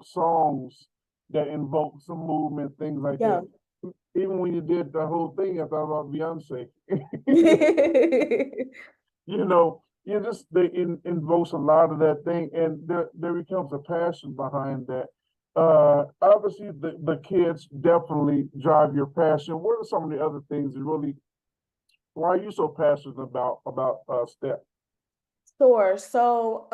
songs that invoke some movement, things like Yeah. that. Even when you did the whole thing, I thought about Beyonce. You know, you just invokes a lot of that thing, and there becomes a passion behind that. Obviously, the kids definitely drive your passion. What are some of the other things that really? Why are you so passionate about step? Sure. So,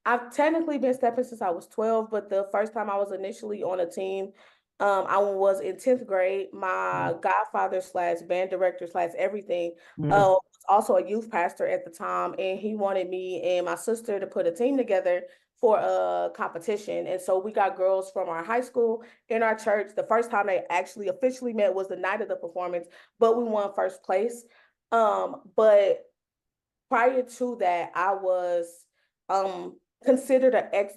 I've technically been stepping since I was 12, but the first time I was initially on a team, I was in 10th grade. My godfather slash band director slash everything, Yeah, was also a youth pastor at the time, and he wanted me and my sister to put a team together for a competition. And so we got girls from our high school in our church. The first time they actually officially met was the night of the performance, but we won first place. But prior to that, I was considered an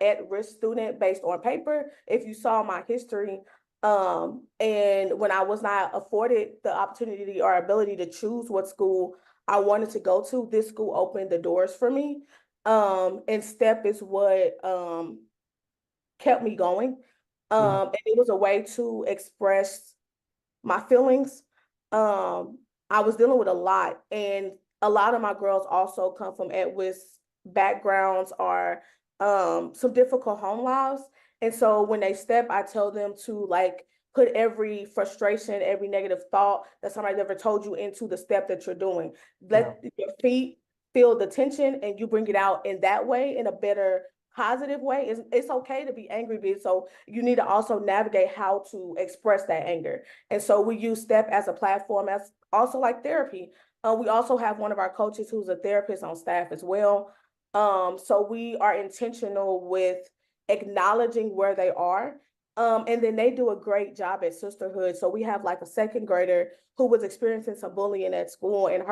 at-risk student based on paper. If you saw my history, and when I was not afforded the opportunity or ability to choose what school I wanted to go to, this school opened the doors for me. And STEP is what kept me going. yeah, And it was a way to express my feelings. I was dealing with a lot, and a lot of my girls also come from at-risk backgrounds or some difficult home lives. And so when they step, I tell them to like put every frustration, every negative thought that somebody ever told you into the step that you're doing. yeah. Let your feet feel the tension, and you bring it out in that way, in a better positive way. It's okay to be angry, but so you need to also navigate how to express that anger. And so we use STEP as a platform, as also like therapy. We also have one of our coaches who's a therapist on staff as well. So we are intentional with acknowledging where they are. And then they do a great job at sisterhood. So we have like a second grader who was experiencing some bullying at school, and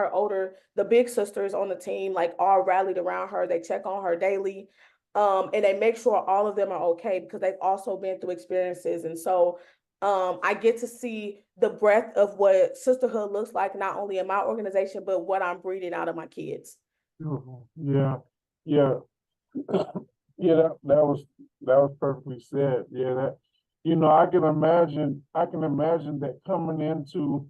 the big sisters on the team, like all rallied around her. They check on her daily. And they make sure all of them are okay because they've also been through experiences. And so I get to see the breadth of what sisterhood looks like, not only in my organization, but what I'm breeding out of my kids. Beautiful. Yeah, yeah, yeah. That was perfectly said. Yeah, that I can imagine. I can imagine that coming into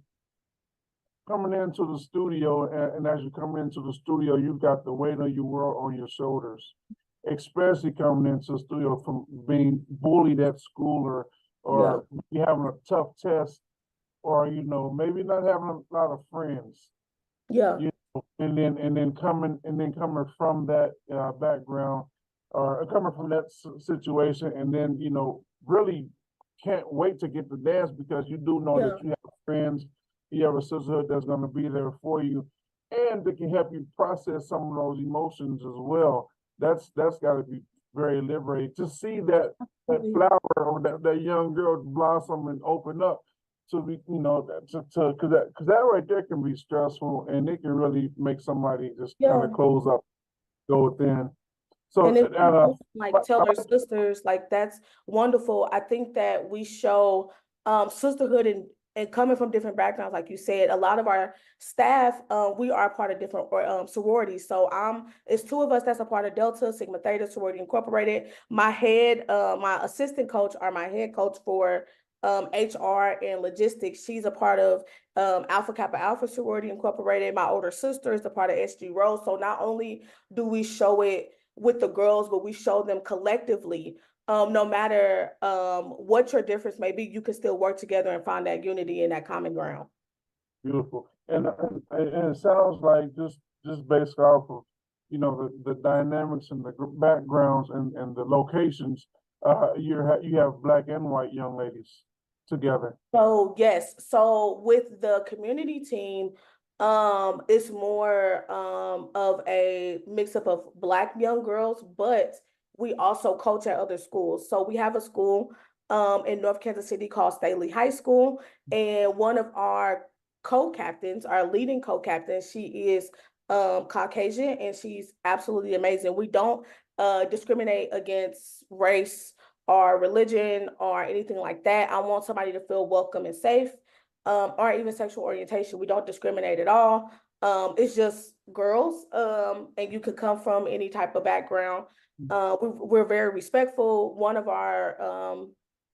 the studio, and as you come into the studio, you've got the weight of your world on your shoulders, especially coming into the studio from being bullied at school, Yeah, or you having a tough test, or maybe not having a lot of friends. yeah, And then coming from that background, or coming from that situation, and then really can't wait to get to dance, because you do know that yeah. you have friends, you have a sisterhood that's going to be there for you, and that can help you process some of those emotions as well. That's got to be very liberating to see that Absolutely. flower, or that young girl blossom and open up, to be, because that right there can be stressful, and it can really make somebody just kind of Yeah. close up, go within. And So, then we also like tell their sisters, like that's wonderful. I think that we show sisterhood and coming from different backgrounds, like you said, a lot of our staff, we are part of different sororities. So it's two of us that's a part of Delta Sigma Theta Sorority Incorporated. My assistant coach, or my head coach for HR and logistics, she's a part of Alpha Kappa Alpha Sorority Incorporated. My older sister is a part of SG Rose. So not only do we show it with the girls, but we show them collectively. No matter what your difference may be, you can still work together and find that unity and that common ground. beautiful, and it sounds like, just based off of the dynamics and the backgrounds, and the locations, you have black and white young ladies together. So yes, so with the community team, it's more of a mix up of Black young girls, but we also coach at other schools. So we have a school in North Kansas City called Staley High School, and one of our co-captains, our leading co-captain, she is Caucasian, and she's absolutely amazing. We don't discriminate against race or religion or anything like that. I want somebody to feel welcome and safe, or even sexual orientation. We don't discriminate at all. It's just girls, and you could come from any type of background. We're very respectful. One of our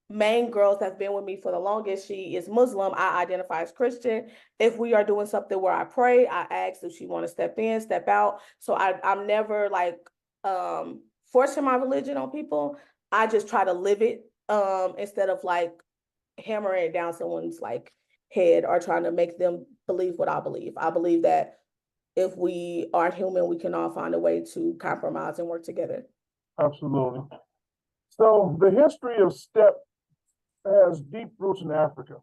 main girls that's been with me for the longest, she is Muslim. I identify as Christian. If we are doing something where I pray, I ask if she want to step in, step out. So I'm never like forcing my religion on people. I just try to live it instead of like hammering it down someone's like head or trying to make them believe what I believe. I believe that if we are human, we can all find a way to compromise and work together. Absolutely. So the history of step has deep roots in Africa.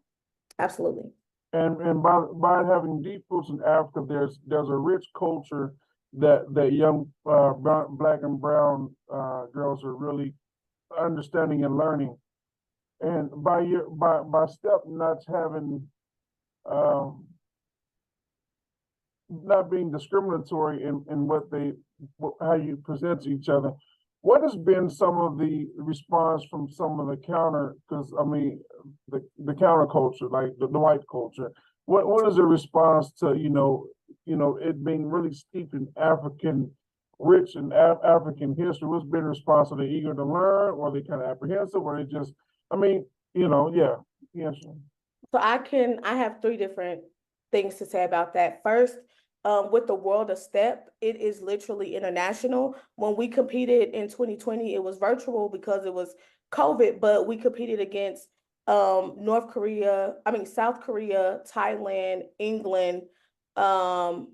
Absolutely. And by having deep roots in Africa, there's a rich culture that young black and brown girls are really understanding and learning. And by step not having not being discriminatory in how you present to each other, what has been some of the response from some of the because I mean the counterculture, like the white culture? What is the response to it being really steeped in rich and African history? What's been the response? Are they eager to learn, or are they kind of apprehensive, or they just, I mean, yeah. So I have three different things to say about that. First, with the World of Step, it is literally international. When we competed in 2020, it was virtual because it was COVID, but we competed against South Korea, Thailand, England, um,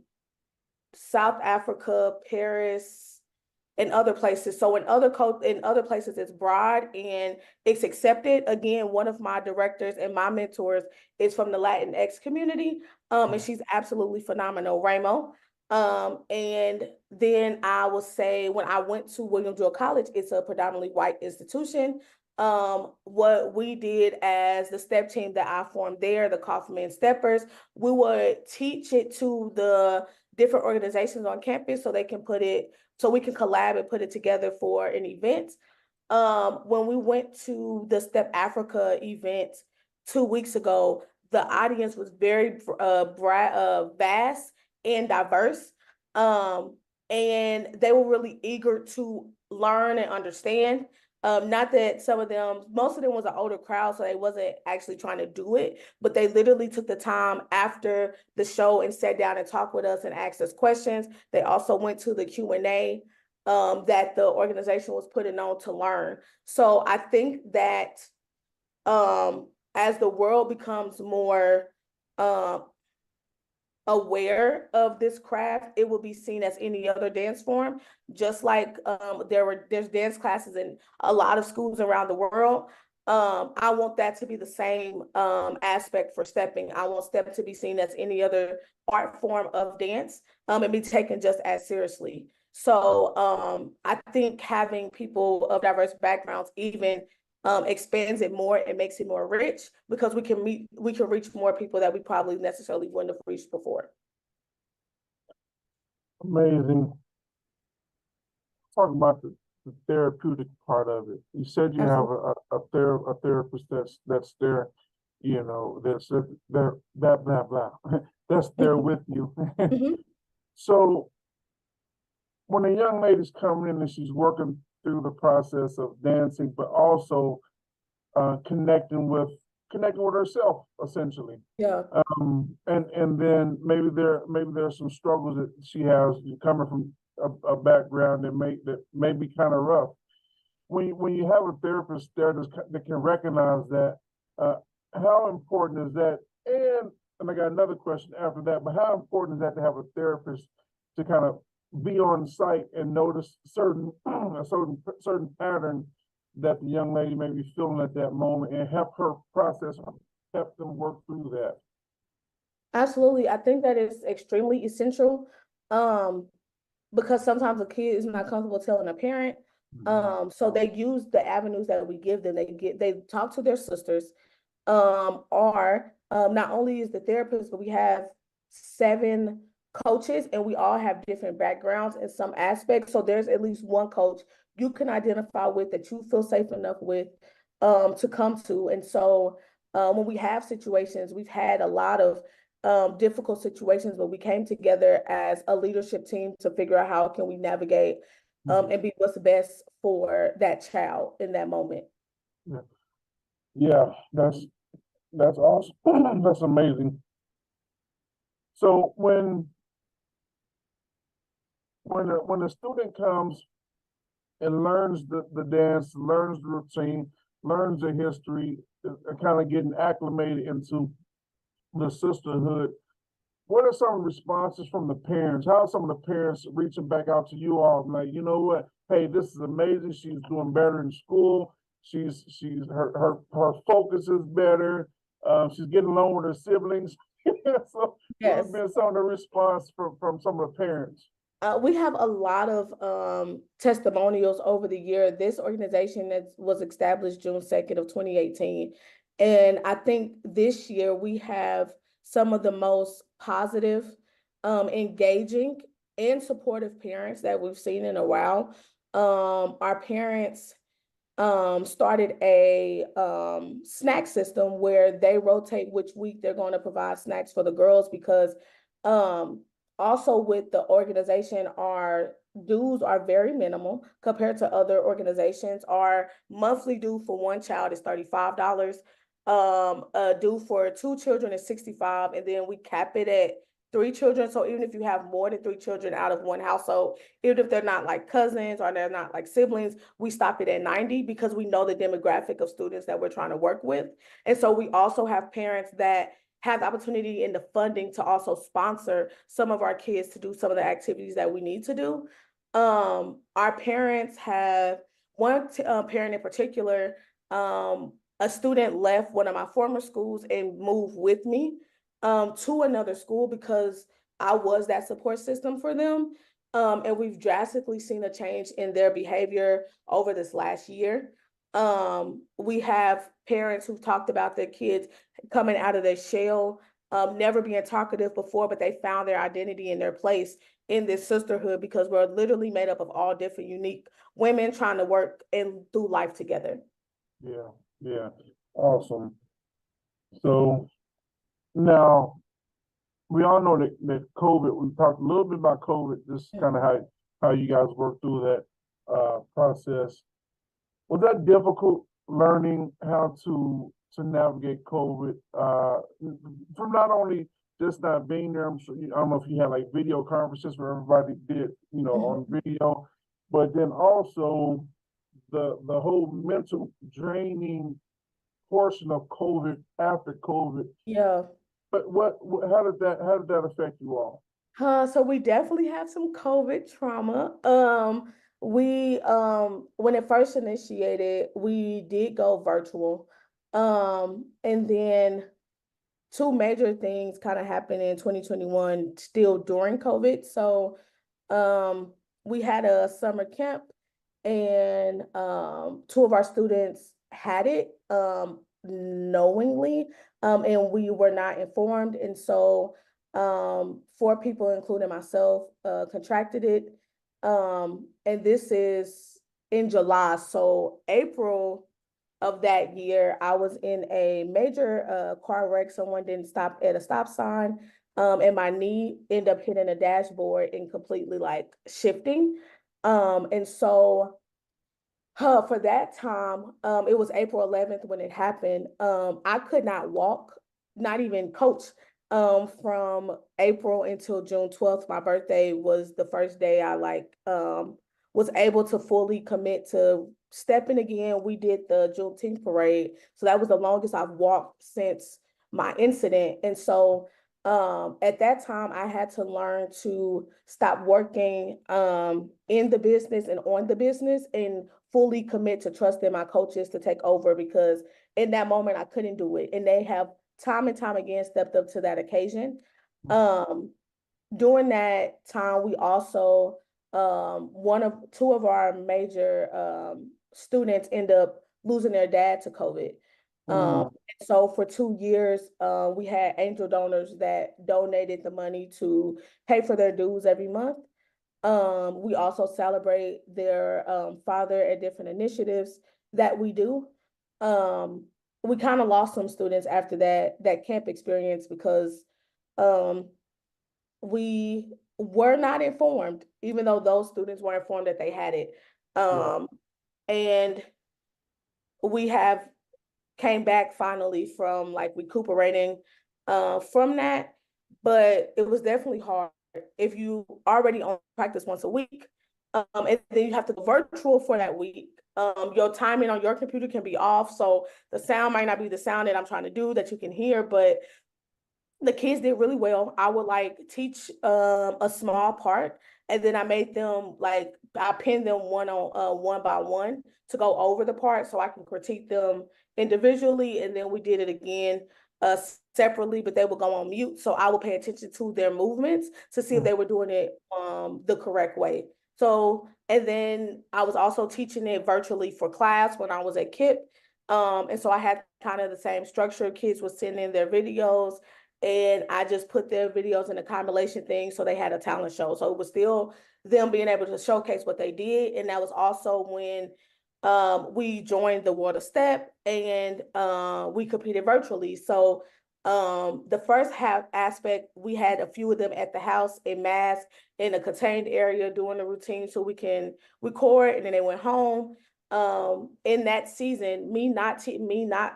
South Africa, Paris, and other places. So in other places, it's broad and it's accepted. Again, one of my directors and my mentors is from the Latinx community, and she's absolutely phenomenal, Ramo. And then I will say when I went to William Jewell College, it's a predominantly white institution. What we did as the step team that I formed there, the Kaufman Steppers, we would teach it to the different organizations on campus so they can so we can collab and put it together for an event. When we went to the Step Africa event 2 weeks ago, the audience was very vast and diverse. And they were really eager to learn and understand. Not that most of them was an older crowd, so they wasn't actually trying to do it, but they literally took the time after the show and sat down and talked with us and asked us questions. They also went to the Q&A that the organization was putting on to learn. So I think that as the world becomes more aware of this craft, it will be seen as any other dance form. Just like there's dance classes in a lot of schools around the world. I want that to be the same aspect for stepping. I want step to be seen as any other art form of dance and be taken just as seriously. So I think having people of diverse backgrounds even expands it more and makes it more rich because we can reach more people that we probably necessarily wouldn't have reached before. Amazing. Talk about the therapeutic part of it. You said you have a therapist that's there, that's there, blah blah blah, that's there with you. Mhm. So when a young lady's coming in and she's working through the process of dancing, but also connecting with herself, essentially. Yeah. And then maybe there's some struggles that she has coming from a background that may be kind of rough. When you have a therapist there that can recognize that, how important is that? And I got another question after that, but how important is that to have a therapist to kind of be on site and notice a certain pattern that the young lady may be feeling at that moment and help her process, help them work through that? Absolutely. I think that is extremely essential because sometimes a kid is not comfortable telling a parent. So they use the avenues that we give them. They talk to their sisters, or not only is the therapist, but we have 7 coaches and we all have different backgrounds in some aspects. So there's at least one coach you can identify with that you feel safe enough with to come to. And so when we have situations, we've had a lot of difficult situations, but we came together as a leadership team to figure out how can we navigate and be what's best for that child in that moment. Yeah, yeah, that's awesome. That's amazing. So when a student comes and learns the dance, learns the routine, learns the history, kind of getting acclimated into the sisterhood, what are some responses from the parents? How are some of the parents reaching back out to you all? Like, you know what? Hey, this is amazing. She's doing better in school. She's her focus is better. She's getting along with her siblings. So what have Yes. been some of the response from some of the parents? We have a lot of testimonials over the year. This organization that was established June 2nd of 2018. And I think this year we have some of the most positive, engaging, and supportive parents that we've seen in a while. Our parents started a snack system where they rotate which week they're going to provide snacks for the girls because um, also with the organization, our dues are very minimal compared to other organizations. Our monthly due for one child is $35. Due for two children is 65, and then we cap it at three children. So even if you have more than three children out of one household, even if they're not like cousins or they're not like siblings, we stop it at 90 because we know the demographic of students that we're trying to work with. And so we also have parents that have the opportunity and the funding to also sponsor some of our kids to do some of the activities that we need to do. Our parents have one parent in particular, a student left one of my former schools and moved with me to another school because I was that support system for them. And we've drastically seen a change in their behavior over this last year. We have parents who've talked about their kids coming out of their shell, never being talkative before, but they found their identity and their place in this sisterhood because we're literally made up of all different unique women trying to work and do life together. Yeah, yeah, awesome. So now we all know that COVID, we talked a little bit about COVID, just kind of how you guys worked through that process. Was that difficult learning how to navigate COVID from not only just not being there? I don't know if you had like video conferences where everybody did, on video, but then also the whole mental draining portion of COVID after COVID. Yeah. But how did that affect you all? So we definitely have some COVID trauma. We when it first initiated, we did go virtual. And then two major things kind of happened in 2021 still during COVID. So um we had a summer camp and two of our students had it knowingly, and we were not informed. And so four people, including myself, contracted it. And this is in July. So April of that year, I was in a major car wreck. Someone didn't stop at a stop sign, and my knee ended up hitting a dashboard and completely like shifting. And so for that time, it was April 11th when it happened. I could not walk, not even coach. From April until June 12th, my birthday was the first day I was able to fully commit to stepping again. We did the Juneteenth parade, so that was the longest I've walked since my incident. And so at that time, I had to learn to stop working in the business and on the business and fully commit to trusting my coaches to take over because in that moment I couldn't do it. And they have time and time again stepped up to that occasion. Um, During that time, we also two of our major students end up losing their dad to COVID. Mm, So for 2 years, we had angel donors that donated the money to pay for their dues every month. We also celebrate their father at different initiatives that we do. We kind of lost some students after that camp experience because um, we were not informed, even though those students were informed that they had it. Right. And we have came back finally from like recuperating from that, but it was definitely hard if you already on practice once a week, and then you have to go virtual for that week. Your timing on your computer can be off, so the sound might not be the sound that I'm trying to do that you can hear, but the kids did really well. I would like teach a small part, and then I made them like I pinned them one by one to go over the part so I can critique them individually, and then we did it again uh separately, but they would go on mute. So I would pay attention to their movements to see if Mm. they were doing it the correct way. So and then I was also teaching it virtually for class when I was at KIP. And so I had kind of the same structure. Kids would send in their videos and I just put their videos in a compilation thing. So they had a talent show. So it was still them being able to showcase what they did. And that was also when we joined the World of Step and we competed virtually. So the first half aspect, we had a few of them at the house in mass in a contained area doing the routine so we can record, and then they went home. In that season, me not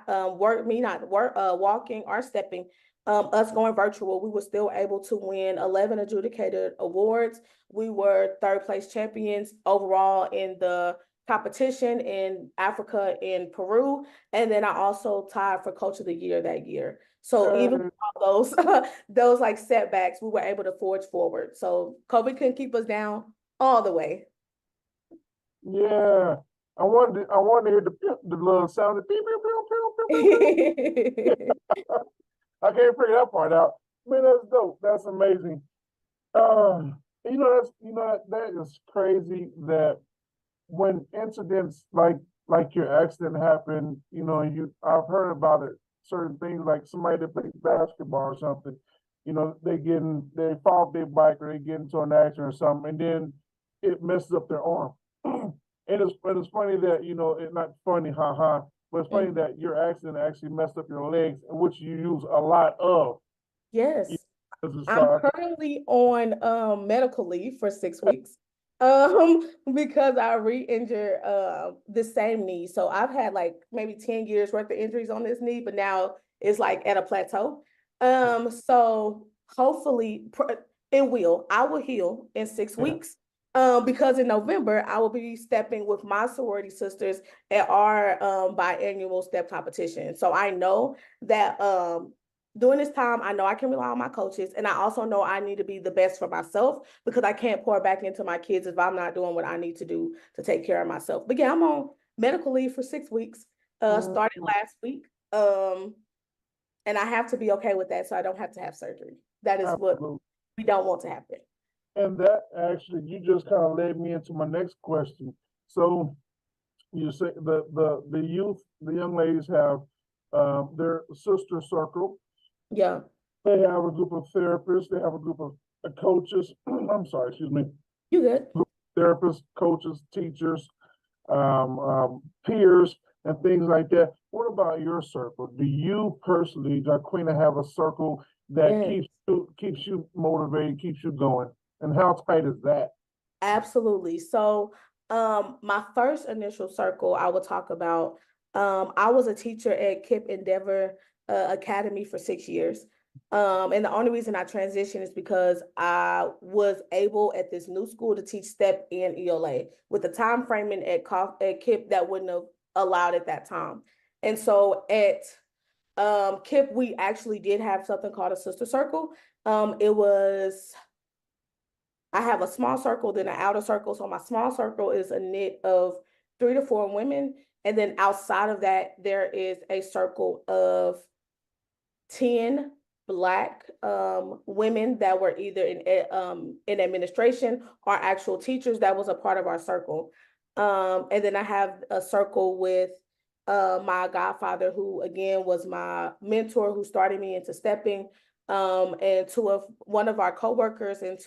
walking or stepping, us going virtual, we were still able to win 11 adjudicated awards. We were third place champions overall in the competition in Africa and Peru. And then I also tied for coach of the year that year. So even Uh, with all those those like setbacks, we were able to forge forward. So COVID couldn't keep us down all the way. yeah. I wanted to hear the little sound of beep, beep, beep, beep, beep, beep, beep. I can't figure that part out. Man, that's dope. That's amazing. That is crazy that when incidents like your accident happened, I've heard about it, certain things like somebody that plays basketball or something, they fall off their bike or they get into an accident or something, and then it messes up their arm. And it's funny that, it's not funny, haha, but it's funny Mhm. that your accident actually messed up your legs, which you use a lot of. Yes. I'm So, currently on medical leave for 6 weeks because I re-injured the same knee. So I've had like maybe 10 years worth of injuries on this knee, but now it's like at a plateau. So hopefully I will heal in six yeah. weeks. Because in November I will be stepping with my sorority sisters at our biannual step competition. So I know that during this time, I know I can rely on my coaches, and I also know I need to be the best for myself because I can't pour back into my kids if I'm not doing what I need to do to take care of myself. But yeah, I'm on medical leave for 6 weeks, Mm, started last week. And I have to be okay with that so I don't have to have surgery. That is what absolutely. we don't want to happen. And that actually, you just kind of led me into my next question. So you say the youth, the young ladies have their sister circle. Yeah, They have a group of therapists. They have a group of coaches. I'm sorry, excuse me. you good. Therapists, coaches, teachers, peers, and things like that. What about your circle? Do you personally, Jaquina, have a circle that Yeah. keeps you motivated, keeps you going? And how tight is that? Absolutely. So, my first initial circle I will talk about, I was a teacher at KIP Endeavor Academy for 6 years. And the only reason I transitioned is because I was able at this new school to teach STEP and ELA with the time framing at KIP that wouldn't have allowed at that time. And so at KIP, we actually did have something called a sister circle. It was I have a small circle, then an outer circle. So my small circle is a knit of 3 to 4 women. And then outside of that, there is a circle of 10 Black women that were either in administration or actual teachers that was a part of our circle. And then I have a circle with my godfather, who again was my mentor, who started me into stepping, and one of our coworkers and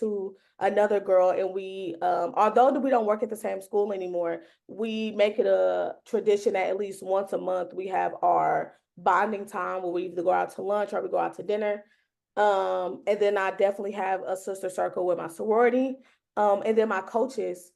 another girl. And we, although we don't work at the same school anymore, we make it a tradition that at least once a month we have our bonding time where we either go out to lunch or we go out to dinner. And then I definitely have a sister circle with my sorority. And then my coaches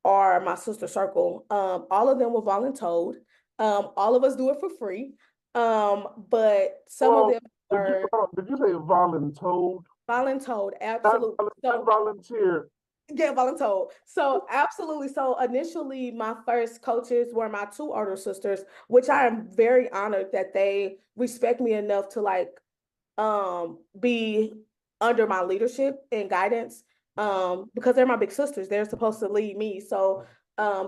are my sister circle. All of them were voluntold. All of us do it for free. But some of Well, them are did you say voluntold? voluntold, Not, absolutely. not So volunteer. yeah, voluntold. So absolutely. So initially my first coaches were my two older sisters, which I am very honored that they respect me enough to like be under my leadership and guidance, because they're my big sisters. They're supposed to lead me. So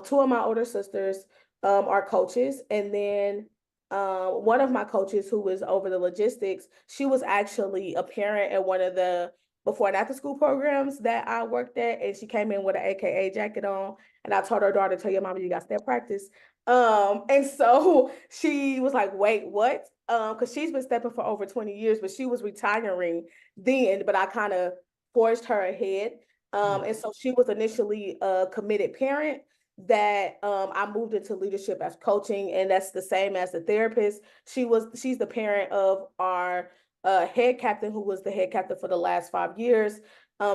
two of my older sisters are coaches, and then one of my coaches who was over the logistics, she was actually a parent at one of the before and after school programs that I worked at, and she came in with an AKA jacket on, and I told her daughter, "Tell your mama you got step practice." And so she was like, "Wait, what?" Because she's been stepping for over 20 years, but she was retiring then, but I kind of forged her ahead. And so she was initially a committed parent that I moved into leadership as coaching, and that's the same as the therapist. She's the parent of our head captain, who was the head captain for the last 5 years.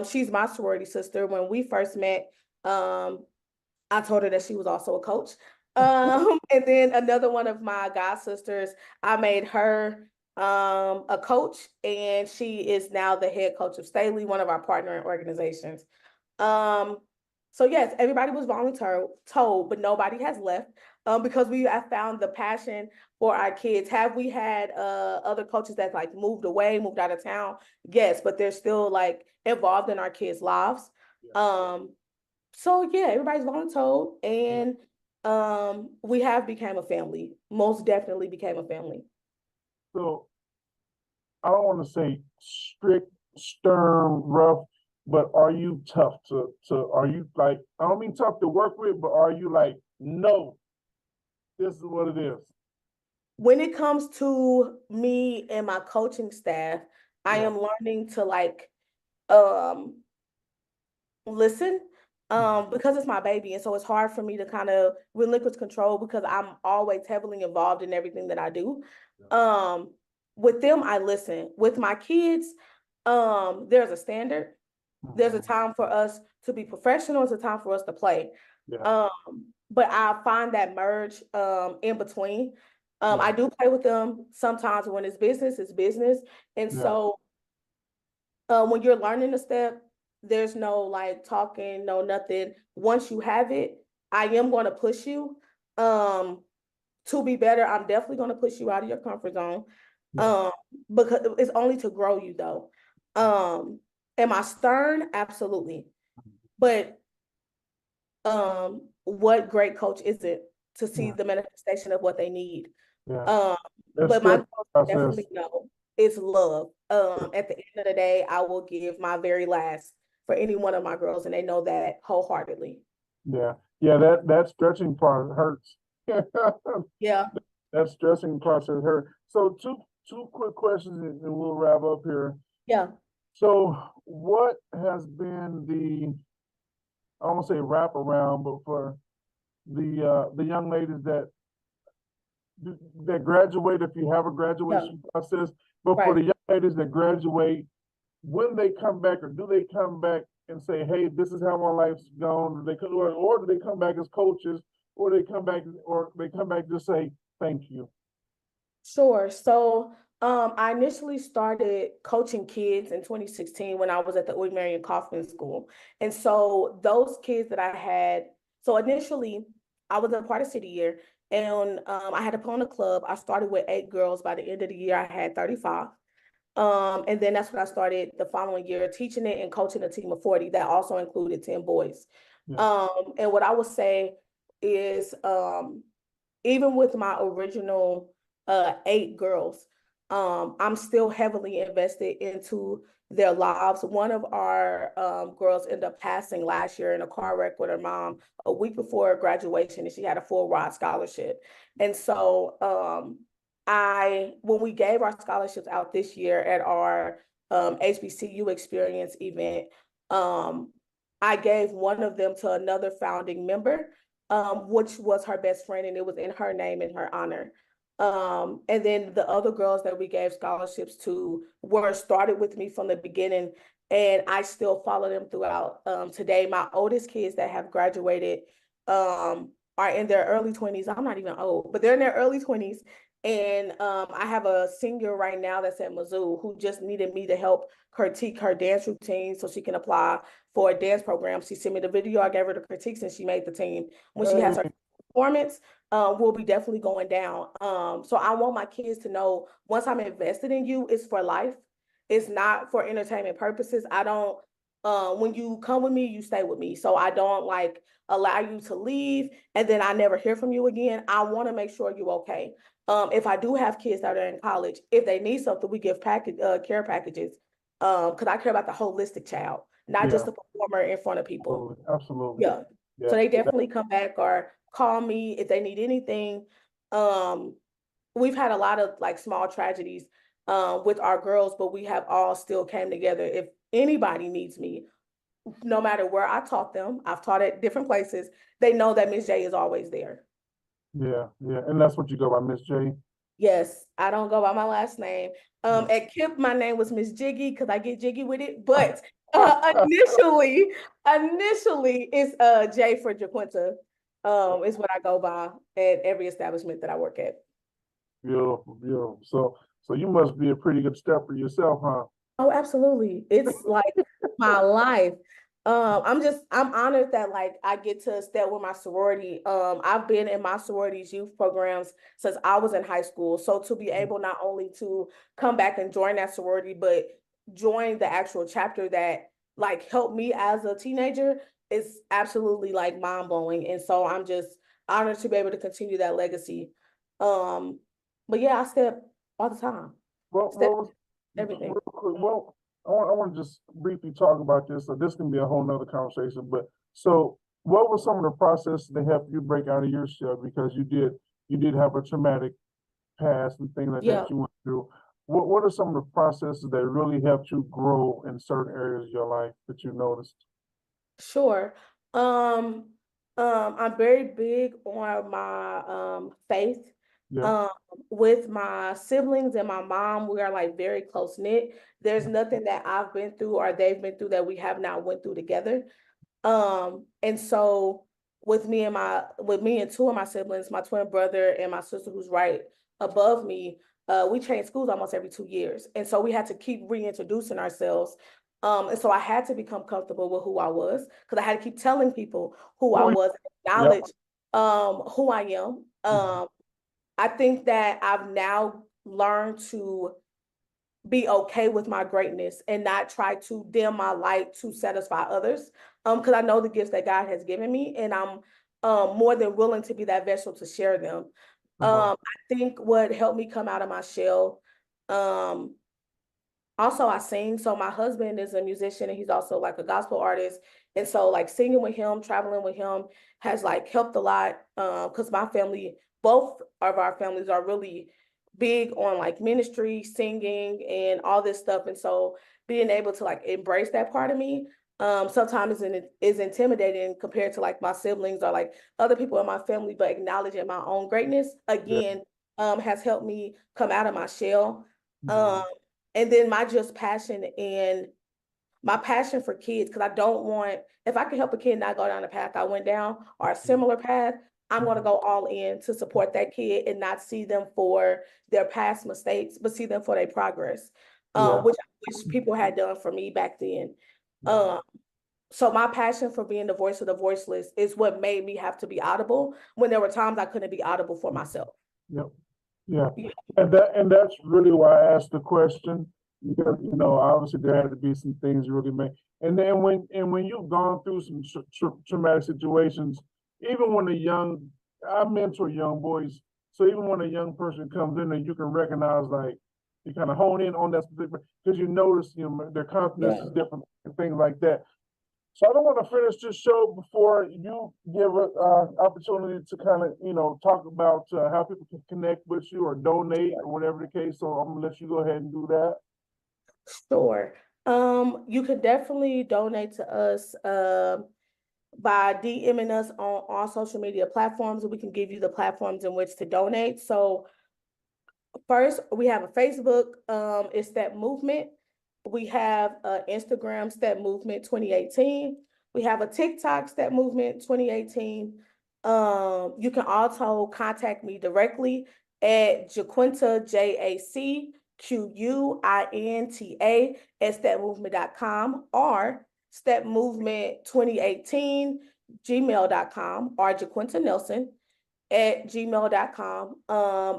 She's my sorority sister. When we first met, I told her that she was also a coach. And then another one of my god sisters, I made her a coach, and she is now the head coach of Staley, one of our partnering organizations. Um, so yes, everybody was volunteer told, but nobody has left because we have found the passion for our kids. Have we had other coaches that like moved away, moved out of town? Yes, but they're still like involved in our kids' lives. Um, so yeah, everybody's voluntold, and we have became a family. Most definitely became a family. So I don't want to say strict, stern, rough, but are you tough are you like, I don't mean tough to work with, but are you like, no, this is what it is? When it comes to me and my coaching staff, I Yeah. am learning to like um listen, because it's my baby, and so it's hard for me to kind of relinquish control because I'm always heavily involved in everything that I do. um with them I listen. With my kids, there's a standard. There's a Mhm. time for us to be professional. It's a time for us to play. Yeah. um but I find that merge in between. Yeah. I do play with them sometimes. When it's business. And Yeah. so when you're learning a step, there's no like talking, no nothing. Once you have it, I am going to push you um, to be better. I'm definitely going to push you out of your comfort zone, Yeah. um, because it's only to grow you though. Am I stern? Absolutely. But what great coach is it to see Yeah. the manifestation of what they need? Yeah. Um, That's but my stretch girls process. definitely know it's love. At the end of the day, I will give my very last for any one of my girls, and they know that wholeheartedly. Yeah. Yeah. That stretching part hurts. Yeah, That stretching process hurt. So two quick questions and we'll wrap up here. yeah, So what has been I won't say wraparound, but for the young ladies that graduate, if you have a yeah, graduation process, but for right. the young ladies that graduate, when they come back, or do they come back and say, "Hey, this is how my life's gone," or do they come back as coaches, or they come back to say, "Thank you." Sure. So, I initially started coaching kids in 2016 when I was at the Louis Marion Kaufman School. And so those kids that I had, so initially I was a part of City Year, and I had to put on a club. I started with 8 girls. By the end of the year, I had 35. And then that's when I started the following year teaching it and coaching a team of 40 that also included 10 boys. Yeah. And what I would say is, even with my original 8 girls, I'm still heavily invested into their lives. One of our girls ended up passing last year in a car wreck with her mom a week before graduation, and she had a full ride scholarship. And so when we gave our scholarships out this year at our HBCU experience event, I gave one of them to another founding member, which was her best friend, and it was in her name, in her honor. And then the other girls that we gave scholarships to were started with me from the beginning, and I still follow them throughout. Today, my oldest kids that have graduated are in their early 20s. I'm not even old, but they're in their early 20s. And I have a senior right now that's at Mizzou who just needed me to help critique her dance routine so she can apply for a dance program. She sent me the video, I gave her the critiques, and she made the team. When she has her Hey, performance, will be definitely going down. So I want my kids to know once I'm invested in you, it's for life. It's not for entertainment purposes. I don't, when you come with me, you stay with me. So I don't like allow you to leave and then I never hear from you again. I want to make sure you're okay. If I do have kids that are in college, if they need something, we give care packages. Because I care about the holistic child, not just yeah, the performer in front of people. absolutely, absolutely. Yeah. Yeah, So they definitely come back or call me if they need anything. Um, we've had a lot of like small tragedies with our girls, but we have all still came together. If anybody needs me, no matter where I taught them, I've taught at different places, they know that Miss J is always there. yeah, yeah. And that's what you go by, Miss J. Yes, I don't go by my last name. Yeah. At KIP, my name was Miss Jiggy because I get jiggy with it. But initially it's J for Jaquinta. Is what I go by at every establishment that I work at. Beautiful, beautiful. So you must be a pretty good stepper yourself, huh? Oh, absolutely. It's like my life. I'm honored that like I get to step with my sorority. I've been in my sorority's youth programs since I was in high school. So to be able not only to come back and join that sorority, but join the actual chapter that like helped me as a teenager is absolutely like mind blowing. And so I'm just honored to be able to continue that legacy. Um, but yeah, I step all the time. Well, Step well, everything. real quick, well, I want to just briefly talk about this. So this can be a whole nother conversation. But so, what were some of the processes that helped you break out of your shell? Because you did have a traumatic past and things like Yeah. that you went through. What are some of the processes that really helped you grow in certain areas of your life that you noticed? Sure. Um, I'm very big on my faith. Yeah, Um, with my siblings and my mom, we are like very close knit. There's nothing that I've been through or they've been through that we have not went through together. And so with me and two of my siblings, my twin brother and my sister who's right above me, we changed schools almost every 2 years. And so we had to keep reintroducing ourselves. And so I had to become comfortable with who I was because I had to keep telling people who I who? was, Yep. acknowledge who I am. I think that I've now learned to be okay with my greatness and not try to dim my light to satisfy others. Because I know the gifts that God has given me, and I'm more than willing to be that vessel to share them. Come on. I think what helped me come out of my shell, um, also I sing. So my husband is a musician and he's also like a gospel artist. And so like singing with him, traveling with him has like helped a lot. Because my family, both of our families are really big on like ministry, singing and all this stuff. And so being able to like embrace that part of me sometimes is intimidating compared to like my siblings or like other people in my family, but acknowledging my own greatness Yeah. again has helped me come out of my shell. Um, Mhm. and then my just passion and my passion for kids, because I don't want, if I can help a kid not go down the path I went down or a similar path, I'm going to go all in to support that kid and not see them for their past mistakes, but see them for their progress, Yeah. which I wish people had done for me back then. Yeah. Um, so my passion for being the voice of the voiceless is what made me have to be audible when there were times I couldn't be audible for myself. Yep. Yeah. Yeah. And that's really why I asked the question, because obviously there had to be some things really made. And then when you've gone through some traumatic situations, even when I mentor young boys, so even when a young person comes in and you can recognize, like, you kind of hone in on that specific, because you notice their confidence Yeah. is different and things like that. So I don't want to finish this show before you give an opportunity to kind of, talk about how people can connect with you or donate or whatever the case. So I'm gonna let you go ahead and do that. Sure. You could definitely donate to us by DMing us on all social media platforms, and we can give you the platforms in which to donate. So First, we have a Facebook, it's Step Movement. We have Instagram, Step Movement 2018. We have a TikTok, Step Movement 2018. You can also contact me directly at Jaquinta, JACQUINTA at stepmovement.com or Step Movement 2018 gmail.com or Jaquinta Nelson at gmail.com.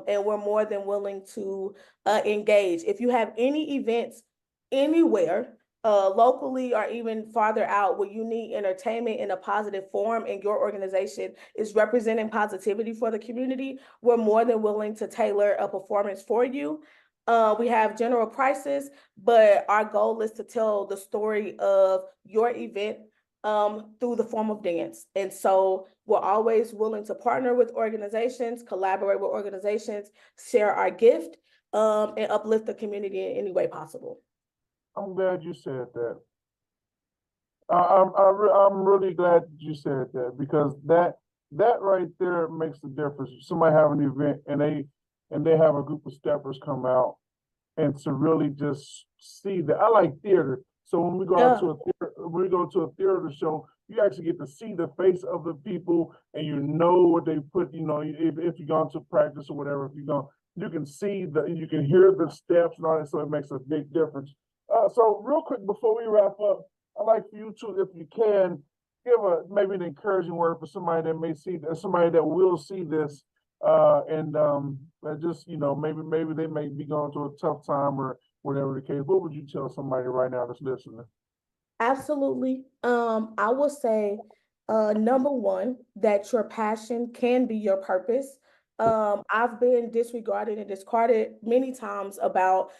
And we're more than willing to engage. If you have any events anywhere, locally or even farther out, where you need entertainment in a positive form and your organization is representing positivity for the community, we're more than willing to tailor a performance for you. We have general prices, but our goal is to tell the story of your event through the form of dance. And so we're always willing to partner with organizations, collaborate with organizations, share our gift, and uplift the community in any way possible. I'm glad you said that. I'm really glad that you said that, because that right there makes the difference. Somebody have an event and they have a group of steppers come out, and to really just see that. I like theater. So when we go out to a theater, when we go to a theater show, you actually get to see the face of the people, and you know what they put. You know, if you're going to practice or whatever, if you're going, you can see you can hear the steps and all that. So it makes a big difference. So real quick before we wrap up, I'd like for you to, if you can, give maybe an encouraging word for somebody that may see that, somebody that will see this, and just, you know, maybe they may be going through a tough time or whatever the case. What would you tell somebody right now that's listening? Absolutely. I will say, number one, that your passion can be your purpose. I've been disregarded and discarded many times about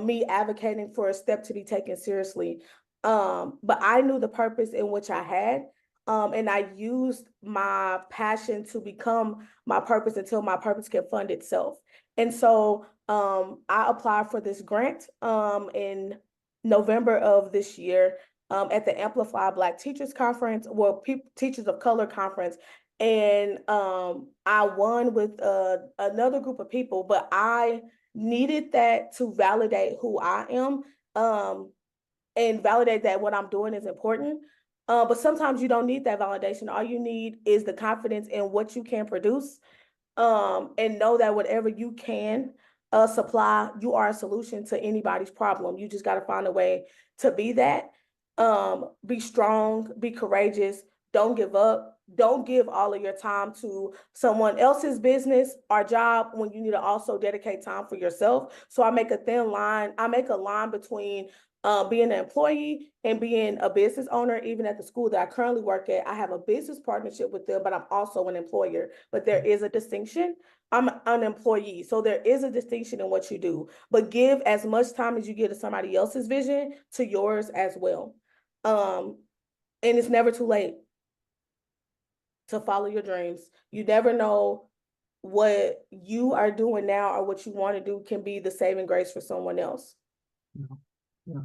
me advocating for a step to be taken seriously. But I knew the purpose in which I had, and I used my passion to become my purpose until my purpose can fund itself. And so I applied for this grant in November of this year at the Amplify Black Teachers Conference, well, Teachers of Color Conference. And I won with another group of people, but I needed that to validate who I am, and validate that what I'm doing is important. But sometimes you don't need that validation. All you need is the confidence in what you can produce, and know that whatever you can supply, you are a solution to anybody's problem. You just got to find a way to be that. Be strong, be courageous, don't give up. Don't give all of your time to someone else's business or job when you need to also dedicate time for yourself. So I make a thin line. I make a line between being an employee and being a business owner. Even at the school that I currently work at, I have a business partnership with them, but I'm also an employer. But there is a distinction. I'm an employee, so there is a distinction in what you do. But give as much time as you give to somebody else's vision to yours as well. And it's never too late to follow your dreams. You never know what you are doing now or what you want to do can be the saving grace for someone else. Yeah.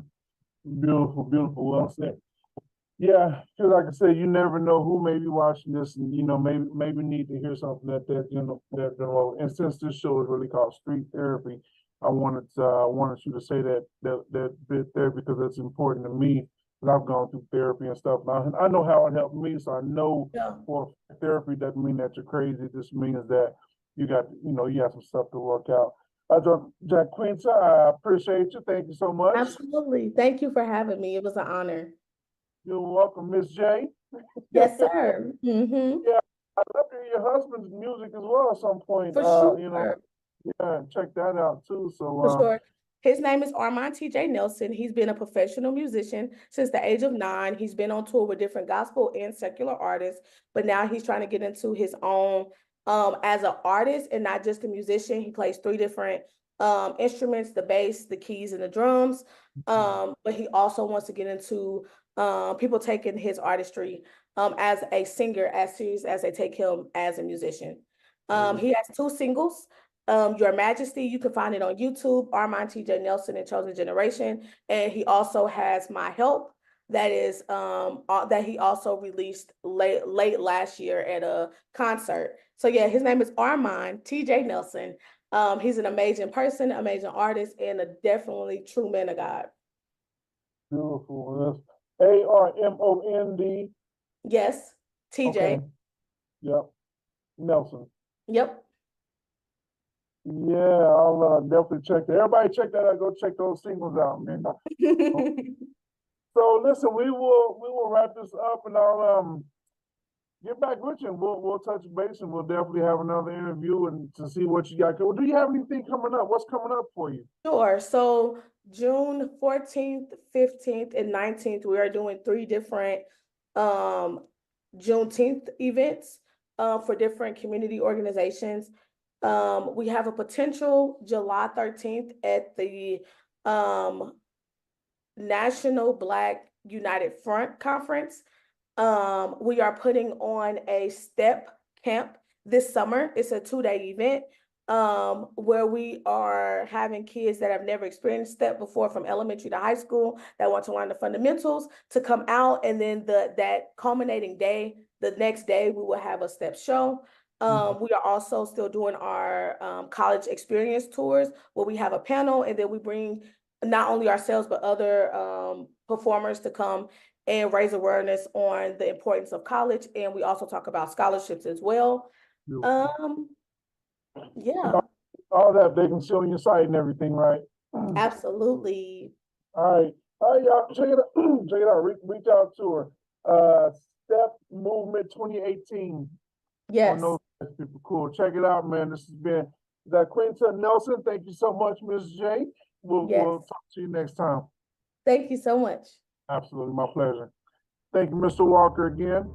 Beautiful, beautiful. Well said. Yeah, because like I said, you never know who may be watching this, and you know, maybe need to hear something and since this show is really called Street Therapy, I wanted you to say that bit there, because it's important to me, because I've gone through therapy and stuff now, and I know how it helped me. So I know for therapy doesn't mean that you're crazy. It just means that you got, you have some stuff to work out. Jaquinta, I appreciate you. Thank you so much. Absolutely. Thank you for having me. It was an honor. You're welcome, Miss J. Yes, sir. Mm-hmm. Yeah, I'd love to hear your husband's music as well at some point. For sure. Yeah, check that out too. For sure. His name is Armand T.J. Nelson. He's been a professional musician since the age of 9. He's been on tour with different gospel and secular artists, but now he's trying to get into his own as an artist and not just a musician. He plays 3 different instruments: the bass, the keys, and the drums. But he also wants to get into people taking his artistry as a singer as serious as they take him as a musician. He has 2 singles. Your Majesty, you can find it on YouTube, Armand T.J. Nelson and Chosen Generation. And he also has My Help. that is that he also released late last year at a concert. So yeah, his name is Armand TJ Nelson. He's an amazing person, amazing artist, and a definitely true man of God. Beautiful. That's ARMOND. Yes, TJ. Okay. Yep. Nelson. Yep. Yeah, I'll definitely check that. Everybody check that out. Go check those singles out, man. So listen, we will wrap this up, and I'll get back with you. And we'll touch base, and we'll definitely have another interview and to see what you got. Do you have anything coming up? What's coming up for you? Sure. So June 14th, 15th, and 19th, we are doing 3 different Juneteenth events for different community organizations. We have a potential July 13th at the National Black United Front Conference. We are putting on a STEP camp this summer. It's a 2-day event where we are having kids that have never experienced STEP before, from elementary to high school, that want to learn the fundamentals, to come out, and then that culminating day, the next day, we will have a STEP show. We are also still doing our college experience tours, where we have a panel, and then we bring not only ourselves but other performers to come and raise awareness on the importance of college. And we also talk about scholarships as well. Yeah, All that they can see on your site and everything, right? absolutely. All right, y'all. Check it out. Check it out. Reach out to her. Step Movement 2018. Yes. On those people. Cool. Check it out, man. This has been Quinta Nelson. Thank you so much, Ms. J. We'll talk to you next time. Thank you so much. Absolutely, my pleasure. Thank you, Mr. Walker, again.